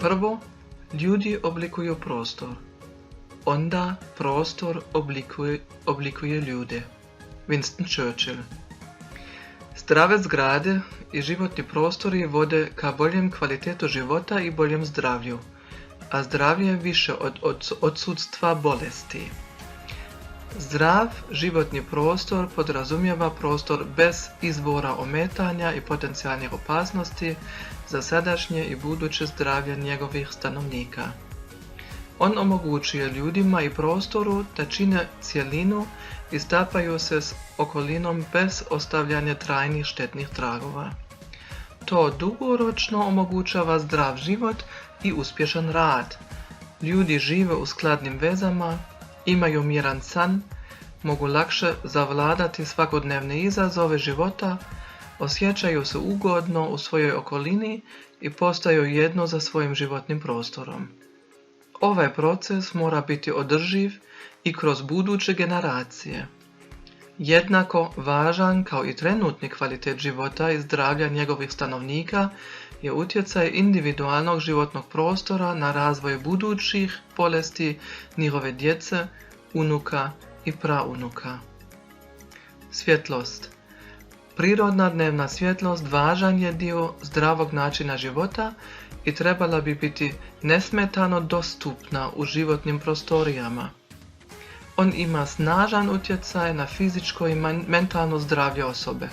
Prvo, ljudi oblikuju prostor. Onda prostor oblikuje ljude. Winston Churchill. Zdrave zgrade i životni prostori vode ka boljem kvalitetu života i boljem zdravlju, a zdravlje je više od odsudstva bolesti. Zdrav životni prostor podrazumijeva prostor bez izvora ometanja i potencijalnih opasnosti za sadašnje i buduće zdravlje njegovih stanovnika. On omogućuje ljudima i prostoru da čine cjelinu i stapaju se s okolinom bez ostavljanja trajnih štetnih tragova. To dugoročno omogućava zdrav život i uspješan rad. Ljudi žive u skladnim vezama, imaju miran san, mogu lakše zavladati svakodnevne izazove života, osjećaju se ugodno u svojoj okolini i postaju jedno za svojim životnim prostorom. Ovaj proces mora biti održiv i kroz buduće generacije. Jednako važan kao i trenutni kvalitet života i zdravlja njegovih stanovnika je utjecaj individualnog životnog prostora na razvoj budućih bolesti njihove djece, unuka i praunuka. Svjetlost. Prirodna dnevna svjetlost važan je dio zdravog načina života i trebala bi biti nesmetano dostupna u životnim prostorijama. On ima snažan utjecaj na fizičko i mentalno zdravlje osobe.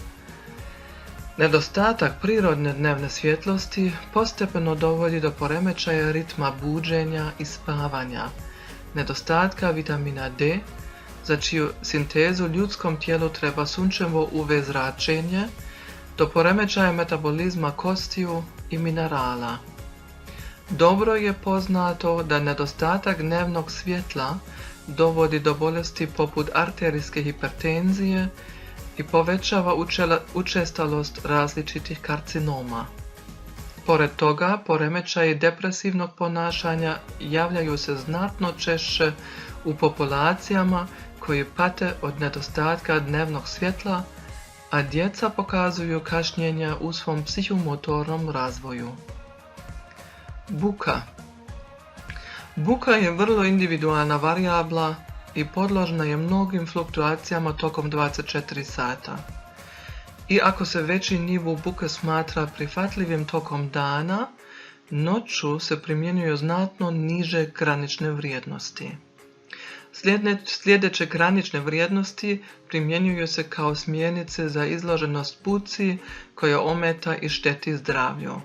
Nedostatak prirodne dnevne svjetlosti postepeno dovodi do poremećaja ritma buđenja i spavanja, nedostatka vitamina D, za čiju sintezu ljudskom tijelu treba sunčevo UV zračenje, do poremećaja metabolizma kostiju i minerala. Dobro je poznato da nedostatak dnevnog svjetla dovodi do bolesti poput arterijske hipertenzije i povećava učestalost različitih karcinoma. Pored toga, poremećaji depresivnog ponašanja javljaju se znatno češće u populacijama koji pate od nedostatka dnevnog svjetla, a djeca pokazuju kašnjenja u svom psihomotornom razvoju. Buka. Buka je vrlo individualna varijabla i podložna je mnogim fluktuacijama tokom 24 sata. Iako se veći nivo buke smatra prihvatljivim tokom dana, noću se primjenjuju znatno niže granične vrijednosti. Sljedeće granične vrijednosti primjenjuju se kao smjernice za izloženost buci koja ometa i šteti zdravlju.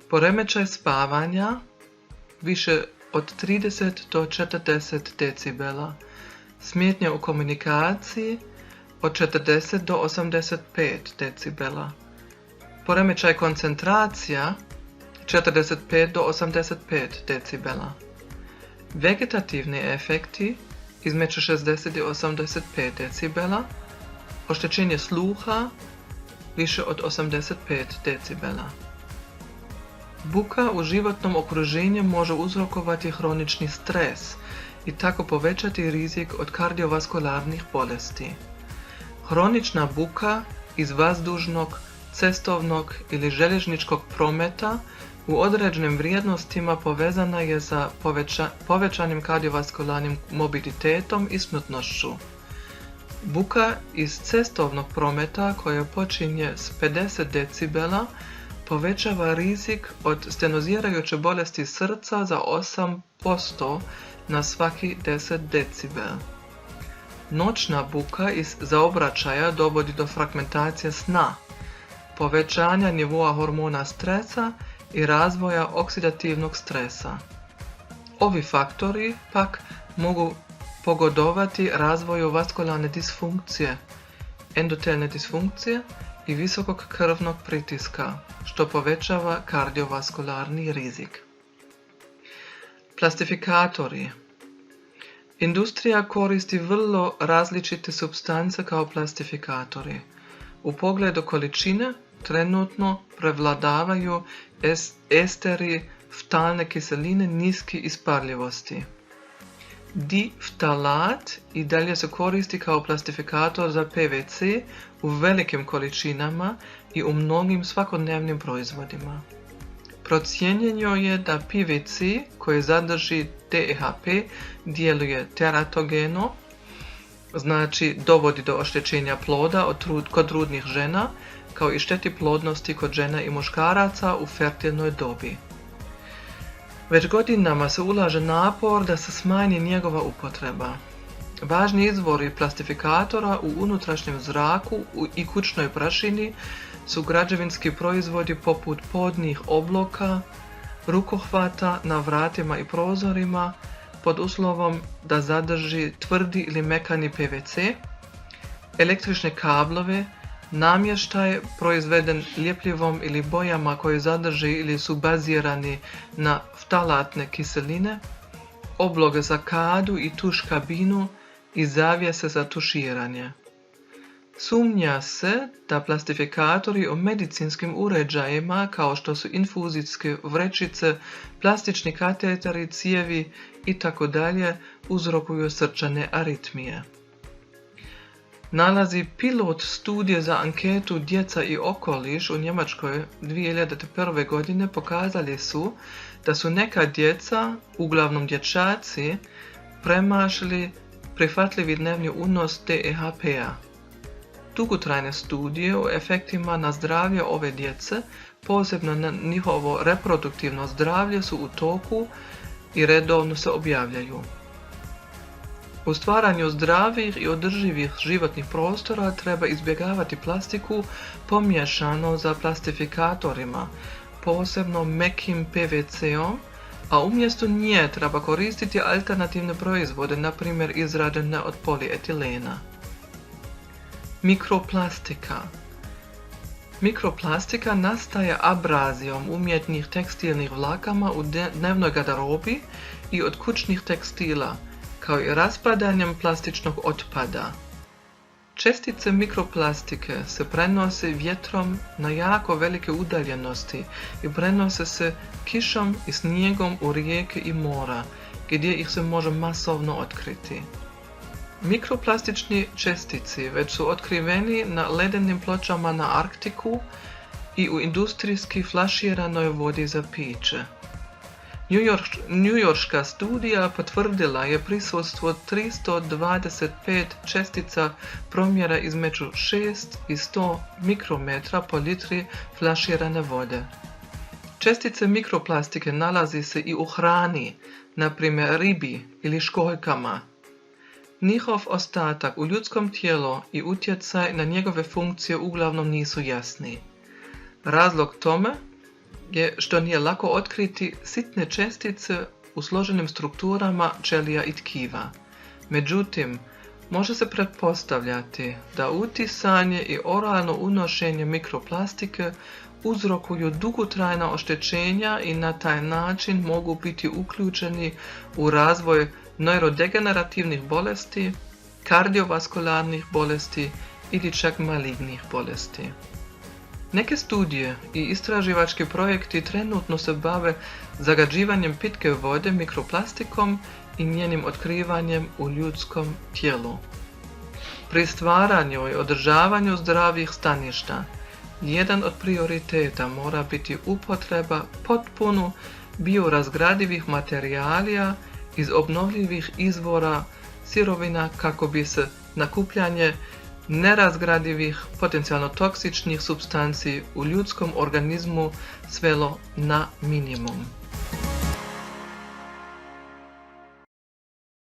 Poremećaj spavanja više od 30 do 40 decibela, smetnje u komunikaciji od 40 do 85 decibela, poremećaj koncentracija 45 do 85 decibela, vegetativni efekti između 60 i 85 decibela, oštećenje sluha više od 85 decibela. Buka u životnom okruženju može uzrokovati hronični stres i tako povećati rizik od kardiovaskularnih bolesti. Hronična buka iz vazdušnog, cestovnog ili željezničkog prometa u određenim vrijednostima povezana je sa povećanim kardiovaskularnim mobilitetom i smrtnošću. Buka iz cestovnog prometa koja počinje s 50 decibela povećava rizik od stenozirajuće bolesti srca za 8% na svaki 10 decibel. Noćna buka iz zaobraćaja dovodi do fragmentacije sna, povećanja nivoa hormona stresa i razvoja oksidativnog stresa. Ovi faktori pak mogu pogodovati razvoju vaskularne disfunkcije, endotelne disfunkcije i visokog krvnog pritiska, što povećava kardiovaskularni rizik. Plastifikatori. Industrija koristi vrlo različite supstance kao plastifikatori. U pogledu količine trenutno prevladavaju esteri ftalne kiseline niske isparljivosti. Diftalat i dalje se koristi kao plastifikator za PVC u velikim količinama i u mnogim svakodnevnim proizvodima. procijenjeno je da PVC koji sadrži DEHP djeluje teratogeno, znači dovodi do oštećenja ploda kod trudnih žena, kao i šteti plodnosti kod žena i muškaraca u fertilnoj dobi. Već godinama se ulaže napor da se smanji njegova upotreba. Važni izvori plastifikatora u unutrašnjem zraku i kućnoj prašini su građevinski proizvodi poput podnih obloka, rukohvata na vratima i prozorima pod uslovom da zadrži tvrdi ili mekani PVC, električne kablove, namještaj proizveden ljepljivom ili bojama koji zadrži ili su bazirani na ftalatne kiseline, obloge za kadu i tuš kabinu i zavjese za tuširanje. Sumnja se da plastifikatori u medicinskim uređajima kao što su infuzijske vrećice, plastični kateteri, cijevi itd. Uzrokuju srčane aritmije. Nalazi pilot studije za anketu Djeca i okoliš u Njemačkoj 2001. godine pokazali su da su neka djeca, uglavnom dječaci, premašili prihvatljivi dnevni unos DEHP-a. Dugotrajne studije o efektima na zdravlje ove djece, posebno na njihovo reproduktivno zdravlje, su u toku i redovno se objavljaju. U stvaranju zdravih i održivih životnih prostora treba izbjegavati plastiku pomiješano za plastifikatorima, posebno mekim PVC-om, a umjesto nje treba koristiti alternativne proizvode, na primjer izrađene od polietilena. Mikroplastika. Mikroplastika nastaje abrazijom umjetnih tekstilnih vlakama u dnevnoj garderobi i od kućnih tekstila, kao i raspadanjem plastičnog otpada. Čestice mikroplastike se prenose vjetrom na jako velike udaljenosti i prenose se kišom i snijegom u rijeke i mora, gdje ih se može masovno otkriti. Mikroplastični čestici već su otkriveni na ledenim pločama na Arktiku i u industrijski flaširanoj vodi za piće. Njujorška studija potvrdila je prisustvo 325 čestica promjera između 6 i 100 mikrometra po litri flaširane vode. Čestice mikroplastike nalazi se i u hrani, na primjer ribi ili školjkama. Njihov ostatak u ljudskom tijelu i utjecaj na njegove funkcije uglavnom nisu jasni. Razlog tome je što nije lako otkriti sitne čestice u složenim strukturama ćelija i tkiva. Međutim, može se pretpostavljati da utisanje i oralno unošenje mikroplastike uzrokuju dugotrajna oštećenja i na taj način mogu biti uključeni u razvoj neurodegenerativnih bolesti, kardiovaskularnih bolesti ili čak malignih bolesti. Neke studije i istraživački projekti trenutno se bave zagađivanjem pitke vode mikroplastikom i njenim otkrivanjem u ljudskom tijelu. Pri stvaranju i održavanju zdravih staništa, jedan od prioriteta mora biti upotreba potpuno biorazgradivih materijalija iz obnovljivih izvora sirovina kako bi se nakupljanje nerazgradivih, potencijalno toksičnih supstanci u ljudskom organizmu svelo na minimum.